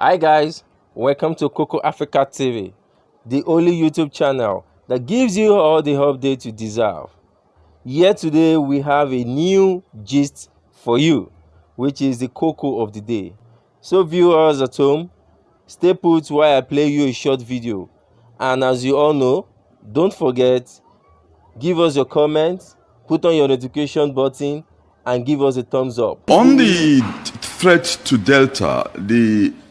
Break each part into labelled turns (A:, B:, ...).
A: Hi guys, welcome to Coco Africa TV, the only YouTube channel that gives you all the updates you deserve. Yet today we have a new gist for you, which is the Coco of the day. So viewers at home, stay put while I play you a short video. And as you all know, don't forget, give us your comments, put on your notification button, and give us a thumbs up.
B: On the threat to Delta,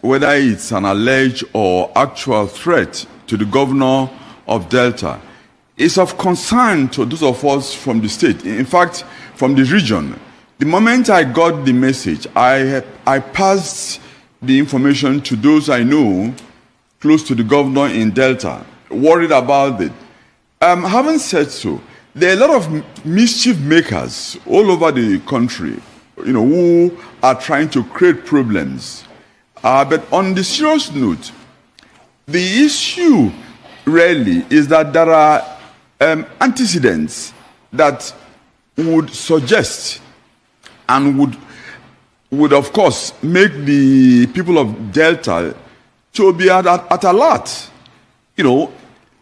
B: whether it's an alleged or actual threat to the governor of Delta, is of concern to those of us from the state, in fact, from the region. The moment I got the message, I passed the information to those I know close to the governor in Delta, worried about it. Having said so, there are a lot of mischief makers all over the country, who are trying to create problems. But on the serious note, the issue really is that there are antecedents that would suggest and would of course make the people of Delta to be at alert.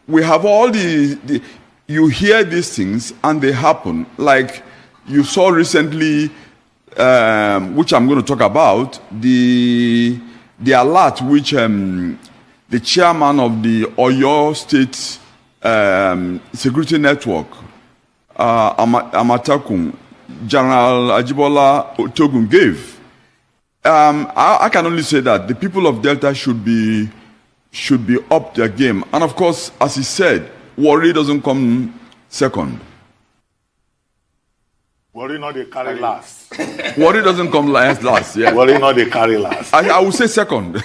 B: We have all you hear these things and they happen, like you saw recently, which I'm going to talk about, the alert which the chairman of the Oyo State Security Network, Amatakun, General Ajibola Otogun gave. I can only say that the people of Delta should be up their game. And of course, as he said, Warri doesn't come second.
C: Warri not they carry last.
B: Warri doesn't come last, yeah.
C: Warri not they carry last.
B: I would say second.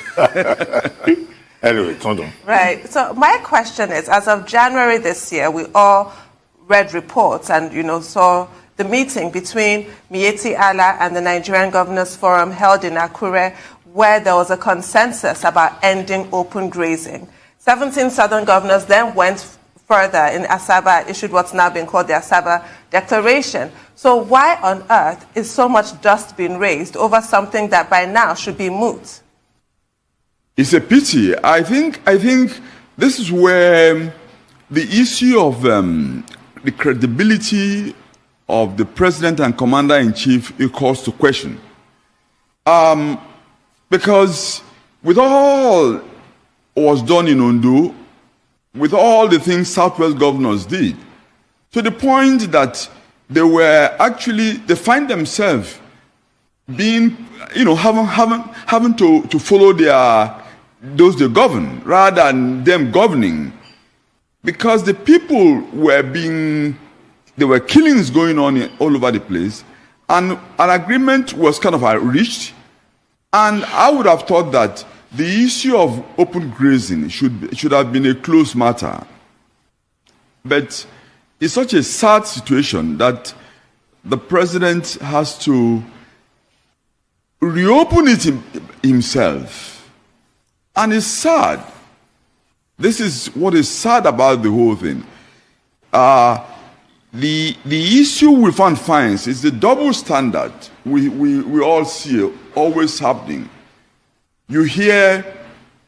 C: Anyway, turn on.
D: Right. So my question is, as of January this year, we all read reports and, saw the meeting between Miyetti Allah and the Nigerian Governors Forum held in Akure, where there was a consensus about ending open grazing. 17 southern governors then went further in Asaba, issued what's now been called the Asaba Declaration. So why on earth is so much dust being raised over something that by now should be moot?
B: It's a pity. I think this is where the issue of the credibility of the president and commander-in-chief calls to question. Because with all was done in Ondo, with all the things Southwest governors did, to the point that they find themselves being, having to follow those they govern rather than them governing, because the people there were killings going on all over the place, and an agreement was kind of reached, and I would have thought that the issue of open grazing should have been a close matter. But it's such a sad situation that the president has to reopen it himself. And it's sad. This is what is sad about the whole thing. The issue we finds is the double standard we all see always happening. You hear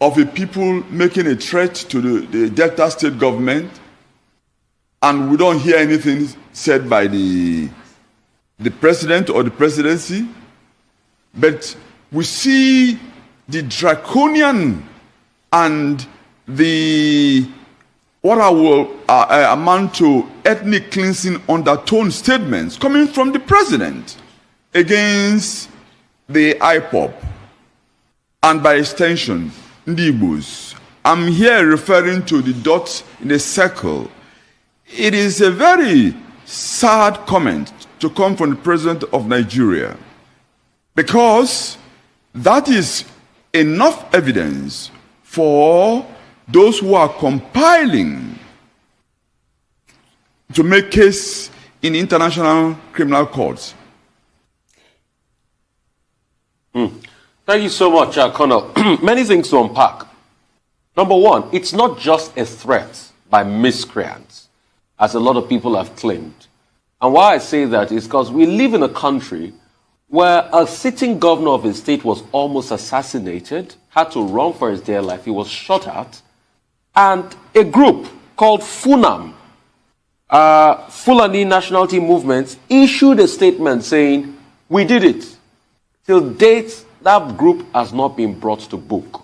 B: of a people making a threat to the Delta state government, and we don't hear anything said by the president or the presidency. But we see the draconian and what I will amount to ethnic cleansing undertone statements coming from the president against the IPOP. And by extension, Ndigbos. I'm here referring to the dots in a circle. It is a very sad comment to come from the president of Nigeria, because that is enough evidence for those who are compiling to make case in international criminal courts.
E: Thank you so much, Colonel. Many things to unpack. Number one, it's not just a threat by miscreants, as a lot of people have claimed. And why I say that is because we live in a country where a sitting governor of a state was almost assassinated, had to run for his dear life. He was shot at. And a group called FUNAM, Fulani Nationality Movement, issued a statement saying, we did it. Till date, that group has not been brought to book.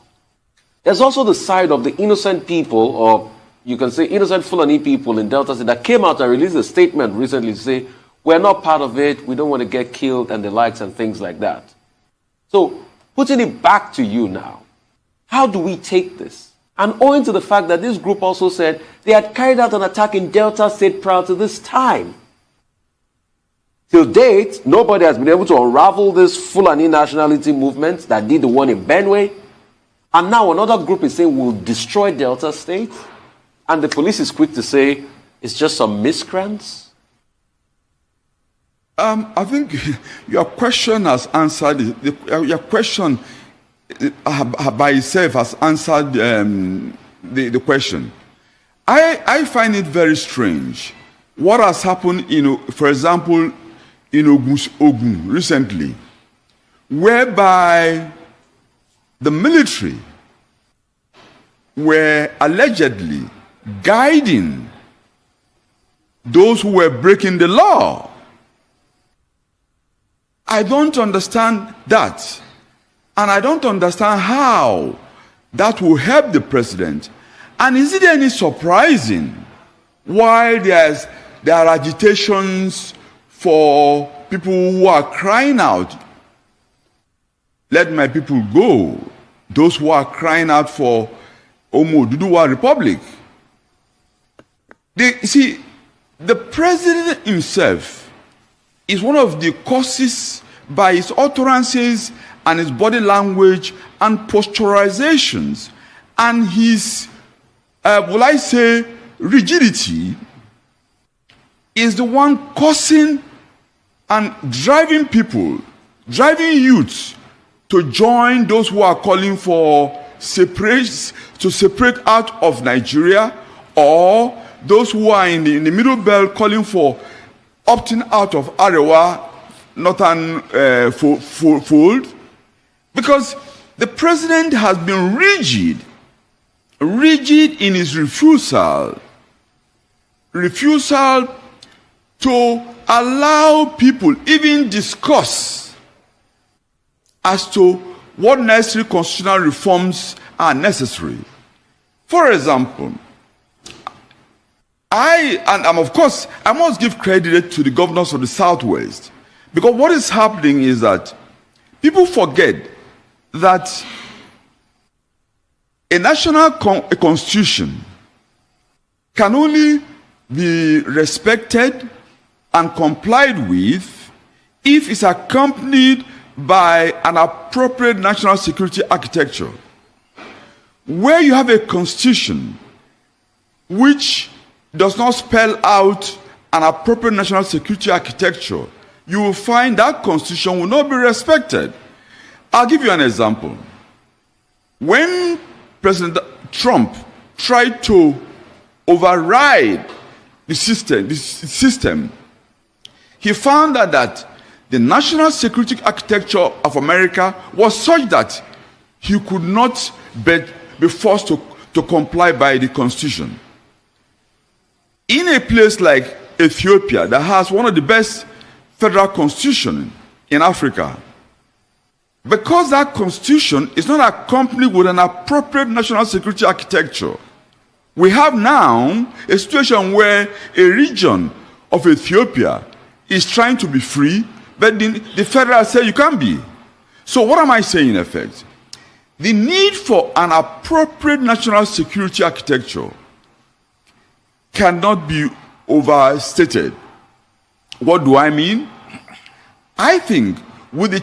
E: There's also the side of the innocent people, or you can say innocent Fulani people in Delta State, that came out and released a statement recently to say, we're not part of it, we don't want to get killed and the likes and things like that. So, putting it back to you now, how do we take this? And owing to the fact that this group also said they had carried out an attack in Delta State prior to this time. Till date, nobody has been able to unravel this Fulani nationality movement that did the one in Benue. And now another group is saying we'll destroy Delta State. And the police is quick to say it's just some miscreants.
B: I think your question has answered, your question by itself has answered the question. I find it very strange what has happened, for example, in Ogun recently, whereby the military were allegedly guiding those who were breaking the law. I don't understand that. And I don't understand how that will help the president. And is it any surprising why there are agitations for people who are crying out, let my people go, those who are crying out for Omoduduwa Republic? The president himself is one of the causes by his utterances and his body language and posturizations and his, will I say, rigidity is the one causing and driving people, driving youths to join those who are calling for to separate out of Nigeria, or those who are in the middle belt calling for opting out of Arewa Northern fold, because the president has been rigid in his refusal to allow people even discuss as to what necessary constitutional reforms are necessary. For example, of course, I must give credit to the governors of the Southwest, because what is happening is that people forget that a national constitution can only be respected and complied with if it's accompanied by an appropriate national security architecture. Where you have a constitution which does not spell out an appropriate national security architecture, you will find that constitution will not be respected. I'll give you an example. When President Trump tried to override the system, he found that the national security architecture of America was such that he could not be forced to comply by the constitution. In a place like Ethiopia, that has one of the best federal constitutions in Africa, because that constitution is not accompanied with an appropriate national security architecture, we have now a situation where a region of Ethiopia is trying to be free, but the federal says you can't be. So what am I saying in effect? The need for an appropriate national security architecture cannot be overstated. What do I mean? I think with the